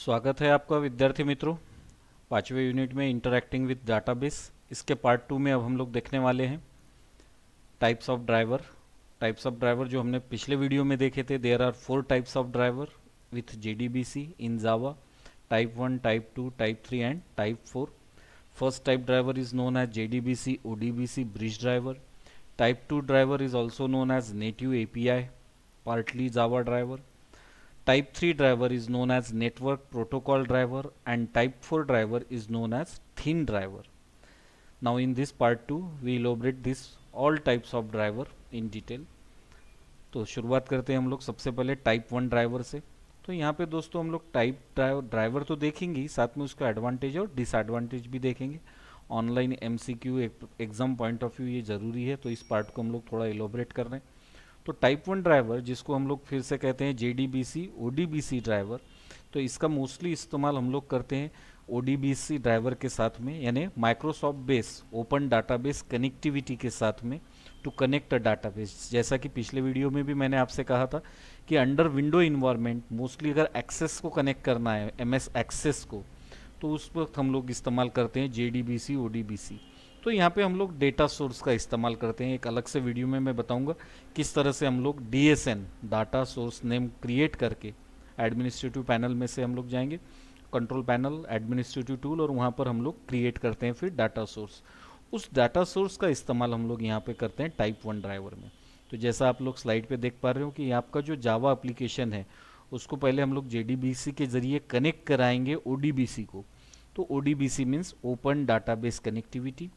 स्वागत है आपका विद्यार्थी मित्रों। पांचवें यूनिट में इंटरैक्टिंग विद डाटाबेस, इसके पार्ट 2 में अब हम लोग देखने वाले हैं types of driver. Types of driver जो हमने पिछले वीडियो में देखे थे, there are 4 types of driver with JDBC in Java: type 1, type 2, type 3 and type 4। First type driver is known as JDBC ODBC bridge driver. Type 2 driver is also known as native API, partly Java driver. Type 3 driver is known as network protocol driver, and type 4 driver is known as thin driver. Now in this part 2 we elaborate this all types of driver in detail. तो शुरुआत करते हैं हम लोग सबसे पहले type 1 driver से। तो यहाँ पे दोस्तों हम लोग टाइप ड्राइवर तो देखेंगे ही, साथ में उसका एडवांटेज और डिसएडवांटेज भी देखेंगे। Online MCQ exam point of view ये ज़रूरी है, तो इस पार्ट को हम लोग थोड़ा इलोबरेट कर रहे हैं। तो टाइप 1 ड्राइवर, जिसको हम लोग फिर से कहते हैं जेडीबीसी ओडीबीसी ड्राइवर, तो इसका मोस्टली इस्तेमाल हम लोग करते हैं ओडीबीसी ड्राइवर के साथ में, यानी Microsoft base open database connectivity के साथ में टू कनेक्ट अ डाटाबेस। जैसा कि पिछले वीडियो में भी मैंने आपसे कहा था कि अंडर विंडो इन्वायरमेंट मोस्टली अगर एक्सेस को कनेक्ट करना है, एमएस एक्सेस को, तो उस वक्त हम लोग इस्तेमाल करते हैं जेडीबीसी ओडीबीसी। तो यहाँ पे हम लोग डेटा सोर्स का इस्तेमाल करते हैं। एक अलग से वीडियो में मैं बताऊंगा किस तरह से हम लोग DSN data source name create करके एडमिनिस्ट्रेटिव पैनल में से हम लोग जाएंगे, कंट्रोल पैनल, एडमिनिस्ट्रेटिव टूल, और वहाँ पर हम लोग क्रिएट करते हैं फिर डाटा सोर्स। उस डाटा सोर्स का इस्तेमाल हम लोग यहाँ पे करते हैं टाइप 1 ड्राइवर में। तो जैसा आप लोग स्लाइड पे देख पा रहे हो कि आपका जो जावा एप्लीकेशन है उसको पहले हम लोग जेडीबीसी के जरिए कनेक्ट कराएंगे ओडीबीसी को। तो ODBC means open database connectivity.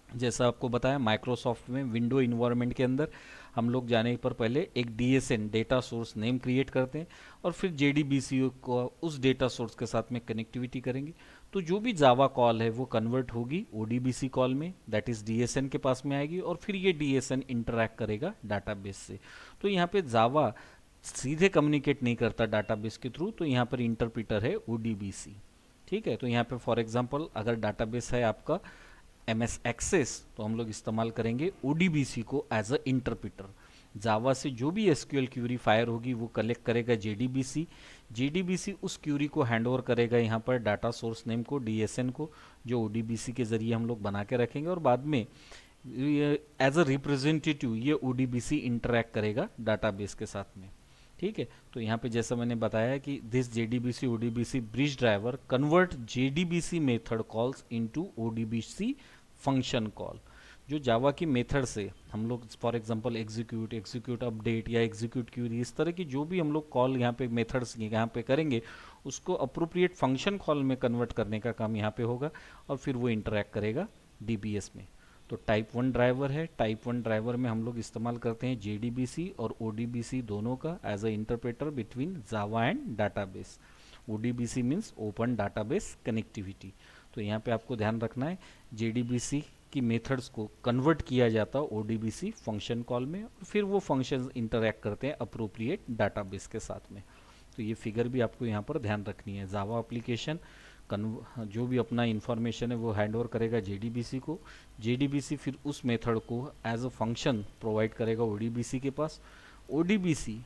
जैसा आपको बताया, माइक्रोसॉफ्ट में विंडो इन्वायरमेंट के अंदर हम लोग जाने पर पहले एक DSN data source name create करते हैं और फिर जेडीबीसी को उस डेटा सोर्स के साथ में कनेक्टिविटी करेंगे। तो जो भी जावा कॉल है वो कन्वर्ट होगी ओडीबीसी कॉल में, दैट इज डीएसएन के पास में आएगी, और फिर ये डीएसएन इंटरैक्ट करेगा डाटाबेस से। तो यहाँ पे जावा सीधे कम्युनिकेट नहीं करता डाटाबेस के थ्रू, तो यहाँ पर इंटरप्रीटर है ओडीबीसी। ठीक है, तो यहाँ पे फॉर एग्जांपल अगर डाटाबेस है आपका एमएस एक्सेस, तो हम लोग इस्तेमाल करेंगे ओडीबीसी को एज अ इंटरप्रीटर। जावा से जो भी एसक्यूएल क्यूरी फायर होगी वो कलेक्ट करेगा जेडीबीसी। जेडीबीसी उस क्यूरी को हैंड ओवर करेगा यहाँ पर डाटा सोर्स नेम को, डीएसएन को, जो ओडीबीसी के जरिए हम लोग बना के रखेंगे, और बाद में एज अ रिप्रेजेंटेटिव ये ओडीबीसी इंटरैक्ट करेगा डाटाबेस के साथ में। ठीक है, तो यहाँ पे जैसा मैंने बताया कि this JDBC ODBC bridge driver convert JDBC method calls into ODBC function call. जो जावा की मेथड से हम लोग फॉर एग्जांपल एग्जीक्यूट अपडेट या एग्जीक्यूट क्यूरी, इस तरह की जो भी हम लोग कॉल यहाँ पे मेथड्स यहाँ पे करेंगे, उसको अप्रोप्रिएट फंक्शन कॉल में कन्वर्ट करने का काम यहाँ पे होगा, और फिर वो इंटरैक्ट करेगा डीबीएस में। तो टाइप 1 ड्राइवर है। टाइप 1 ड्राइवर में हम लोग इस्तेमाल करते हैं जेडीबीसी और ओडीबीसी दोनों का as a interpreter between Java and database. ODBC means open database connectivity. तो यहाँ पे आपको ध्यान रखना है, जेडीबीसी की मेथड्स को कन्वर्ट किया जाता है ओडीबीसी फंक्शन कॉल में, और फिर वो फंक्शंस इंटरैक्ट करते हैं अप्रोप्रिएट डाटाबेस के साथ में। तो ये फिगर भी आपको यहाँ पर ध्यान रखनी है। जावा एप्लीकेशन जो भी अपना इंफॉर्मेशन है वो हैंड ओवर करेगा जेडीबीसी को, जेडीबीसी फिर उस मेथड को एज अ फंक्शन प्रोवाइड करेगा ओडीबीसी के पास, ODBC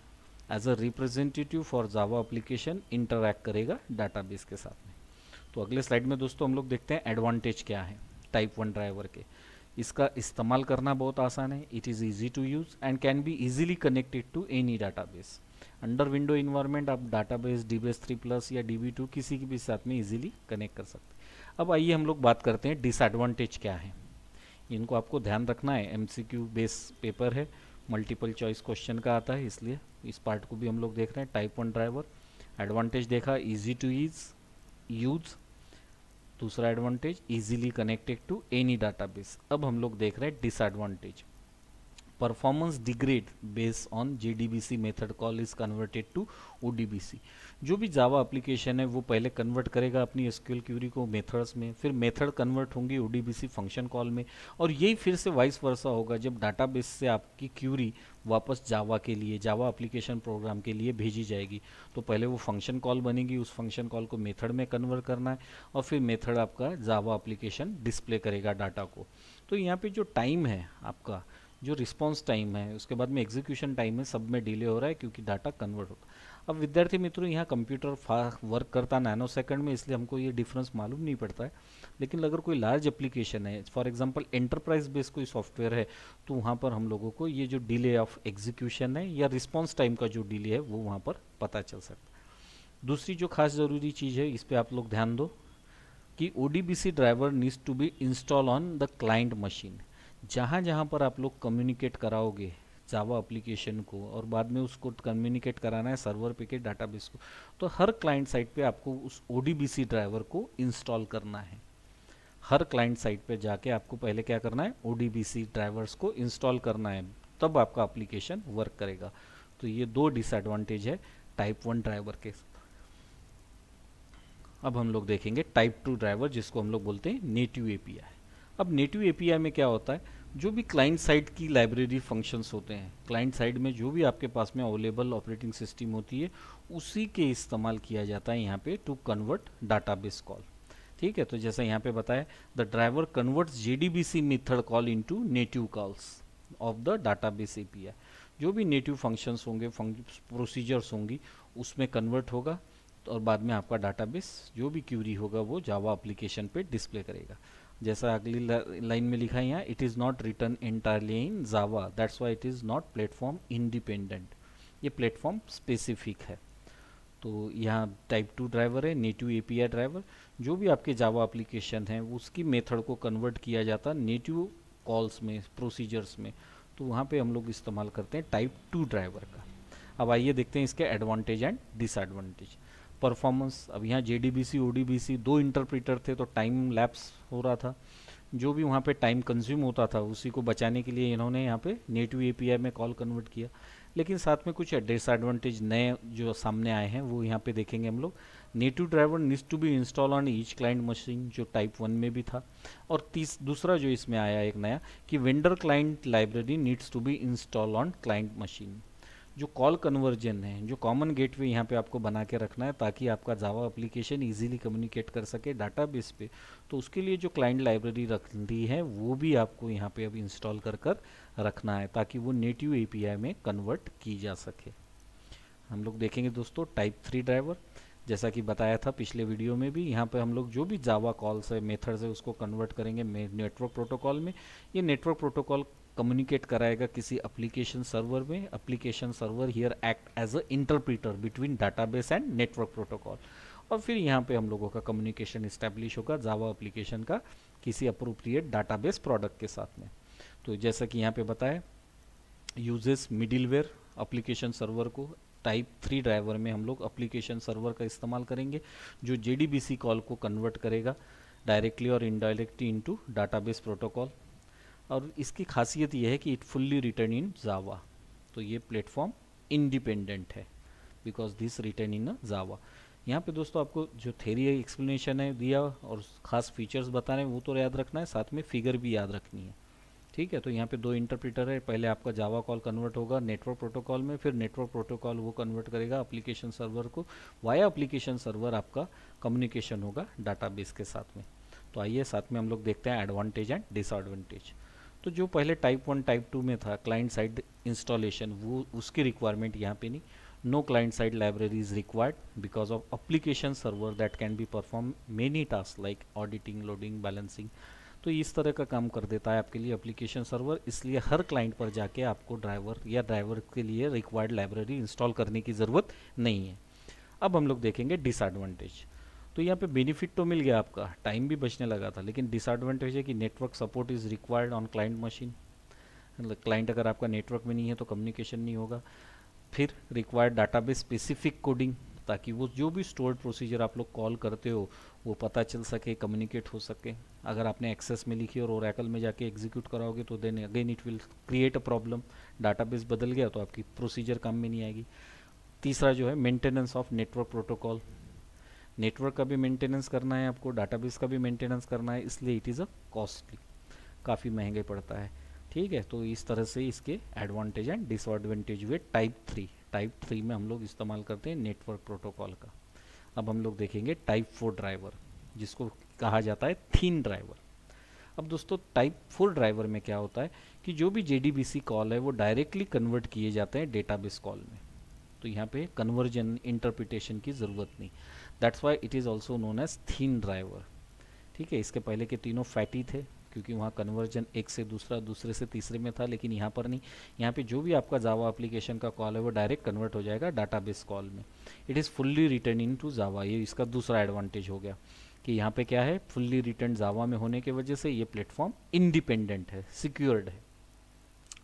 as a representative for Java application interact करेगा डाटाबेस के साथ में। तो अगले स्लाइड में दोस्तों हम लोग देखते हैं एडवांटेज क्या है टाइप 1 ड्राइवर के। इसका इस्तेमाल करना बहुत आसान है, it is easy to use and can be easily connected to any database. Under window environment आप डाटाबेस डीबीएस 3+ या DB2 किसी के भी साथ में इजीली कनेक्ट कर सकते हैं। अब आइए हम लोग बात करते हैं डिसएडवांटेज क्या है। इनको आपको ध्यान रखना है, एमसीक्यू बेस पेपर है, मल्टीपल चॉइस क्वेश्चन का आता है, इसलिए इस पार्ट को भी हम लोग देख रहे हैं। टाइप 1 ड्राइवर एडवांटेज देखा, ईजी टू यूज। दूसरा advantage easily connected to any database. अब हम लोग देख रहे हैं disadvantage. Performance degrade based on JDBC method call is converted to ODBC. जो भी जावा एप्लीकेशन है वो पहले कन्वर्ट करेगा अपनी एसक्यूएल क्यूरी को मेथड्स में, फिर मेथड कन्वर्ट होंगी ओडीबीसी फंक्शन कॉल में, और यही फिर से वाइस वर्सा होगा जब डाटाबेस से आपकी क्यूरी वापस जावा के लिए, जावा एप्लीकेशन प्रोग्राम के लिए भेजी जाएगी। तो पहले वो फंक्शन कॉल बनेगी, उस फंक्शन कॉल को मेथड में कन्वर्ट करना है, और फिर मेथड आपका जावा एप्लीकेशन डिस्प्ले करेगा डाटा को। तो यहाँ पे जो टाइम है आपका, जो रिस्पॉन्स टाइम है, उसके बाद में एग्जीक्यूशन टाइम है, सब में डिले हो रहा है क्योंकि डाटा कन्वर्ट होता है। अब विद्यार्थी मित्रों यहाँ कंप्यूटर वर्क करता नैनो सेकंड में, इसलिए हमको ये डिफरेंस मालूम नहीं पड़ता है। लेकिन अगर कोई लार्ज एप्लीकेशन है, फॉर एग्जांपल एंटरप्राइज बेस्ड कोई सॉफ्टवेयर है, तो वहाँ पर हम लोगों को ये जो डिले ऑफ एग्जीक्यूशन है या रिस्पॉन्स टाइम का जो डिले है वो वहाँ पर पता चल सकता है। दूसरी जो खास ज़रूरी चीज़ है, इस पर आप लोग ध्यान दो कि ODBC driver needs to be install on the client machine. जहाँ जहाँ पर आप लोग कम्युनिकेट कराओगे जावा एप्लीकेशन को और बाद में उसको कम्युनिकेट कराना है सर्वर पे के डाटाबेस को, तो हर क्लाइंट साइट पे आपको उस ODBC ड्राइवर को इंस्टॉल करना है। हर क्लाइंट साइट पे जाके आपको पहले क्या करना है, ODBC ड्राइवर्स को इंस्टॉल करना है, तब आपका एप्लीकेशन वर्क करेगा। तो ये दो डिसएडवांटेज है टाइप 1 ड्राइवर के। अब हम लोग देखेंगे टाइप 2 ड्राइवर, जिसको हम लोग बोलते हैं नेटिव API। अब नेटिव API में क्या होता है, जो भी क्लाइंट साइड की लाइब्रेरी फंक्शंस होते हैं, क्लाइंट साइड में जो भी आपके पास में अवेलेबल ऑपरेटिंग सिस्टम होती है, उसी के इस्तेमाल किया जाता है यहाँ पे टू कन्वर्ट डाटाबेस कॉल। ठीक है, तो जैसा यहाँ पे बताया, the driver converts JDBC method call into native calls of the database API। जो भी नेटिव फंक्शंस होंगे, प्रोसीजर्स होंगी, उसमें कन्वर्ट होगा और बाद में आपका डाटाबेस जो भी क्यूरी होगा वो जावा एप्लीकेशन पे डिस्प्ले करेगा। जैसा अगली लाइन में लिखा है यहाँ, it is not return entirely in Java, that's why it is not platform independent. ये प्लेटफॉर्म स्पेसिफिक है। तो यहाँ टाइप 2 ड्राइवर है नेटिव API ड्राइवर। जो भी आपके जावा एप्लीकेशन है उसकी मेथड को कन्वर्ट किया जाता है नेटिव कॉल्स में, प्रोसीजर्स में, तो वहाँ पे हम लोग इस्तेमाल करते हैं टाइप 2 ड्राइवर का। अब आइए देखते हैं इसके एडवांटेज एंड डिसएडवांटेज। परफॉर्मेंस, अब यहाँ JDBC ODBC दो इंटरप्रेटर थे तो टाइम लैप्स हो रहा था, जो भी वहाँ पे टाइम कंज्यूम होता था उसी को बचाने के लिए इन्होंने यहाँ पे नेटिव API में कॉल कन्वर्ट किया। लेकिन साथ में कुछ डिसएडवांटेज नए जो सामने आए हैं वो यहाँ पे देखेंगे हम लोग। Native driver needs to be install on each client machine, जो टाइप 1 में भी था। और दूसरा जो इसमें आया एक नया कि vendor client library needs to be install on client machine. जो कॉल कन्वर्जन है, जो कॉमन गेटवे यहाँ पे आपको बना के रखना है ताकि आपका जावा एप्लीकेशन इजीली कम्युनिकेट कर सके डाटाबेस पे, तो उसके लिए जो क्लाइंट लाइब्रेरी रखती है वो भी आपको यहाँ पे अब इंस्टॉल कर कर रखना है ताकि वो नेटिव API में कन्वर्ट की जा सके। हम लोग देखेंगे दोस्तों टाइप 3 ड्राइवर। जैसा कि बताया था पिछले वीडियो में भी, यहाँ पे हम लोग जो भी जावा कॉल्स है, मेथड्स है, उसको कन्वर्ट करेंगे नेटवर्क प्रोटोकॉल में। ये नेटवर्क प्रोटोकॉल कम्युनिकेट कराएगा किसी एप्लीकेशन सर्वर में। Application server here act as a interpreter between database and network protocol. और फिर यहाँ पे हम लोगों का कम्युनिकेशन इस्टेब्लिश होगा जावा एप्लीकेशन का किसी अप्रोप्रिएट डाटाबेस प्रोडक्ट के साथ में। तो जैसा कि यहाँ पे बताया, यूजेस मिडिलवेयर एप्लीकेशन सर्वर को। टाइप 3 ड्राइवर में हम लोग एप्लीकेशन सर्वर का इस्तेमाल करेंगे जो JDBC कॉल को कन्वर्ट करेगा डायरेक्टली और इनडायरेक्टली इनटू डाटाबेस प्रोटोकॉल। और इसकी खासियत यह है कि इट फुल्ली रिटर्न इन जावा, तो ये प्लेटफॉर्म इंडिपेंडेंट है बिकॉज दिस रिटर्न इन जावा। यहाँ पे दोस्तों आपको जो थ्योरी एक्सप्लेनेशन है दिया और खास फीचर्स बता रहे हैं वो तो याद रखना है, साथ में फिगर भी याद रखनी है। ठीक है, तो यहाँ पे दो इंटरप्रेटर है, पहले आपका जावा कॉल कन्वर्ट होगा नेटवर्क प्रोटोकॉल में, फिर नेटवर्क प्रोटोकॉल वो कन्वर्ट करेगा एप्लीकेशन सर्वर को, वाया एप्लीकेशन सर्वर आपका कम्युनिकेशन होगा डाटाबेस के साथ में। तो आइए साथ में हम लोग देखते हैं एडवांटेज एंड डिसएडवांटेज। तो जो पहले टाइप 1 टाइप 2 में था क्लाइंट साइड इंस्टॉलेशन, वो उसकी रिक्वायरमेंट यहाँ पे नहीं। No client side library is required because of application server that can be perform many task like auditing, loading, balancing. तो इस तरह का काम कर देता है आपके लिए एप्लीकेशन सर्वर, इसलिए हर क्लाइंट पर जाके आपको ड्राइवर या ड्राइवर के लिए रिक्वायर्ड लाइब्रेरी इंस्टॉल करने की ज़रूरत नहीं है। अब हम लोग देखेंगे डिसएडवांटेज। तो यहाँ पे बेनिफिट तो मिल गया, आपका टाइम भी बचने लगा था, लेकिन डिसएडवांटेज है कि network support is required on client machine. Client अगर आपका नेटवर्क में नहीं है तो कम्युनिकेशन नहीं होगा। फिर रिक्वायर्ड डाटाबेस स्पेसिफिक कोडिंग, ताकि वो जो भी स्टोर्ड प्रोसीजर आप लोग कॉल करते हो वो पता चल सके, कम्युनिकेट हो सके। अगर आपने एक्सेस में लिखी और ओरेकल में जाके एग्जीक्यूट कराओगे तो then again it will create a problem, database बदल गया तो आपकी प्रोसीजर काम में नहीं आएगी। तीसरा जो है maintenance of network protocol, network का भी मेंटेनेंस करना है आपको, डाटाबेस का भी मेंटेनेंस करना है, इसलिए इट इज़ अ कॉस्टली, काफ़ी महंगे पड़ता है। ठीक है, तो इस तरह से इसके एडवांटेज एंड डिसएडवांटेज हुए टाइप 3। टाइप 3 में हम लोग इस्तेमाल करते हैं नेटवर्क प्रोटोकॉल का। अब हम लोग देखेंगे टाइप 4 ड्राइवर, जिसको कहा जाता है थीन ड्राइवर। अब दोस्तों टाइप 4 ड्राइवर में क्या होता है कि जो भी JDBC कॉल है वो डायरेक्टली कन्वर्ट किए जाते हैं डेटाबेस कॉल में। तो यहाँ पे कन्वर्जन इंटरप्रिटेशन की ज़रूरत नहीं। That's why it is also known as thin driver. ठीक है, इसके पहले के तीनों फैटी थे क्योंकि वहाँ कन्वर्जन एक से दूसरा, दूसरे से तीसरे में था, लेकिन यहाँ पर नहीं। यहाँ पे जो भी आपका जावा एप्लीकेशन का कॉल है वो डायरेक्ट कन्वर्ट हो जाएगा डाटाबेस कॉल में। It is fully written in to Java, ये इसका दूसरा एडवांटेज हो गया कि यहाँ पे क्या है, फुल्ली रिटर्न जावा में होने की वजह से ये प्लेटफॉर्म इंडिपेंडेंट है, सिक्योर्ड है।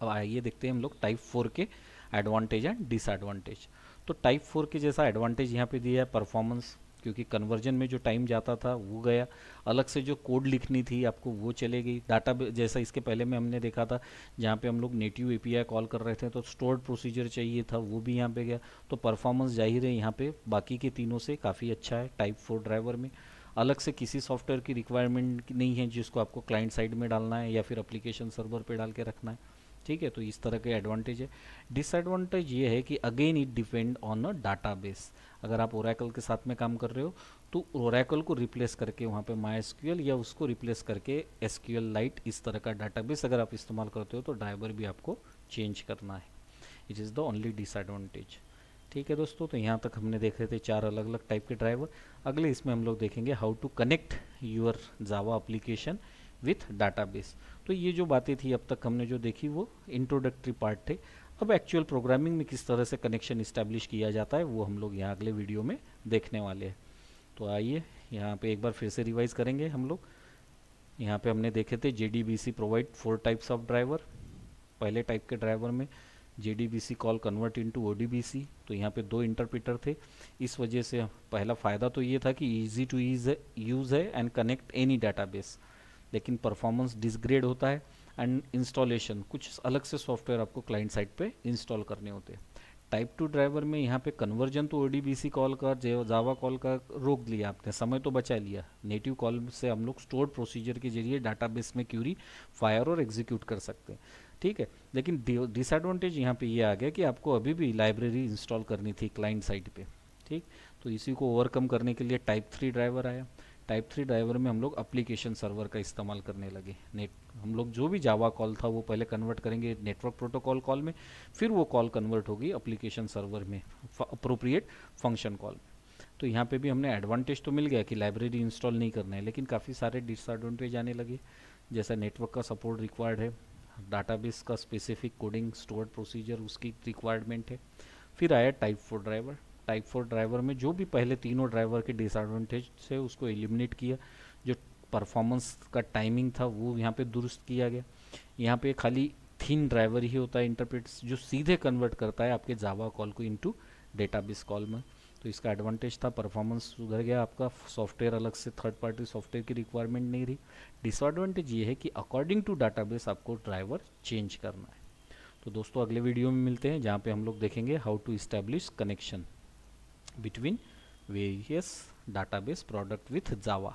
अब आइए देखते हैं हम लोग टाइप 4 के एडवांटेज एंड डिसएडवांटेज। तो टाइप 4 के जैसा एडवांटेज यहाँ पे दिया है परफॉर्मेंस, क्योंकि कन्वर्जन में जो टाइम जाता था वो गया, अलग से जो कोड लिखनी थी आपको वो चले गई। डाटा जैसा इसके पहले में हमने देखा था जहाँ पे हम लोग नेटिव एपीआई कॉल कर रहे थे तो स्टोर्ड प्रोसीजर चाहिए था, वो भी यहाँ पे गया। तो परफॉर्मेंस जाहिर है यहाँ पे बाकी के तीनों से काफ़ी अच्छा है टाइप 4 ड्राइवर में। अलग से किसी सॉफ्टवेयर की रिक्वायरमेंट नहीं है जिसको आपको क्लाइंट साइड में डालना है या फिर एप्लीकेशन सर्वर पे डाल के रखना है। ठीक है, तो इस तरह के एडवांटेज है। डिसएडवांटेज ये है कि again it depend on a database. अगर आप ओरेकल के साथ में काम कर रहे हो तो ओरेकल को रिप्लेस करके वहाँ पे माइएसक्यूएल या उसको रिप्लेस करके एसक्यूएल लाइट, इस तरह का डाटाबेस अगर आप इस्तेमाल करते हो तो ड्राइवर भी आपको चेंज करना है। It is the only disadvantage. ठीक है दोस्तों, तो यहाँ तक हमने देखे थे 4 अलग अलग टाइप के ड्राइवर। अगले इसमें हम लोग देखेंगे how to connect your Java application with database. तो ये जो बातें थी अब तक हमने जो देखी वो इंट्रोडक्टरी पार्ट थे। अब एक्चुअल प्रोग्रामिंग में किस तरह से कनेक्शन इस्टेब्लिश किया जाता है वो हम लोग यहाँ अगले वीडियो में देखने वाले हैं। तो आइए यहाँ पे एक बार फिर से रिवाइज करेंगे हम लोग। यहाँ पे हमने देखे थे JDBC provide 4 types of driver. पहले टाइप के ड्राइवर में JDBC call convert into ODBC, तो यहाँ पे 2 इंटरप्रेटर थे। इस वजह से पहला फ़ायदा तो ये था कि ईजी टू यूज़ है एंड कनेक्ट एनी डाटाबेस, लेकिन परफॉर्मेंस डिसग्रेड होता है एंड इंस्टॉलेशन कुछ अलग से सॉफ्टवेयर आपको क्लाइंट साइड पे इंस्टॉल करने होते हैं। टाइप 2 ड्राइवर में यहाँ पे कन्वर्जन तो ODBC कॉल का, जावा कॉल का रोक लिया आपने, समय तो बचा लिया। नेटिव कॉल से हम लोग स्टोर्ड प्रोसीजर के जरिए डाटाबेस में क्यूरी फायर और एग्जीक्यूट कर सकते हैं। ठीक है, लेकिन डिसएडवांटेज यहाँ पे ये आ गया कि आपको अभी भी लाइब्रेरी इंस्टॉल करनी थी क्लाइंट साइड पे। ठीक, तो इसी को ओवरकम करने के लिए टाइप 3 ड्राइवर आया। टाइप 3 ड्राइवर में हम लोग एप्लीकेशन सर्वर का इस्तेमाल करने लगे। हम लोग जो भी जावा कॉल था वो पहले कन्वर्ट करेंगे नेटवर्क प्रोटोकॉल कॉल में, फिर वो कॉल कन्वर्ट होगी एप्लीकेशन सर्वर में अप्रोप्रिएट फंक्शन कॉल में। तो यहाँ पे भी हमने एडवांटेज तो मिल गया कि लाइब्रेरी इंस्टॉल नहीं करना है, लेकिन काफ़ी सारे डिसएडवांटेज आने लगे, जैसा नेटवर्क का सपोर्ट रिक्वायर्ड है, डाटाबेस का स्पेसिफिक कोडिंग स्टोर्ड प्रोसीजर उसकी रिक्वायरमेंट है। फिर आया टाइप 4 ड्राइवर। टाइप 4 ड्राइवर में जो भी पहले तीनों ड्राइवर के डिसएडवांटेज से उसको एलिमिनेट किया। जो परफॉर्मेंस का टाइमिंग था वो यहाँ पे दुरुस्त किया गया। यहाँ पे खाली थीन ड्राइवर ही होता है इंटरप्रेट, जो सीधे कन्वर्ट करता है आपके जावा कॉल को इनटू डेटाबेस कॉल में। तो इसका एडवांटेज था परफॉर्मेंस सुधर गया आपका, सॉफ्टवेयर अलग से थर्ड पार्टी सॉफ्टवेयर की रिक्वायरमेंट नहीं रही। डिसएडवांटेज ये है कि अकॉर्डिंग टू डाटाबेस आपको ड्राइवर चेंज करना है। तो दोस्तों अगले वीडियो में मिलते हैं जहाँ पे हम लोग देखेंगे how to establish connection between various database product with Java.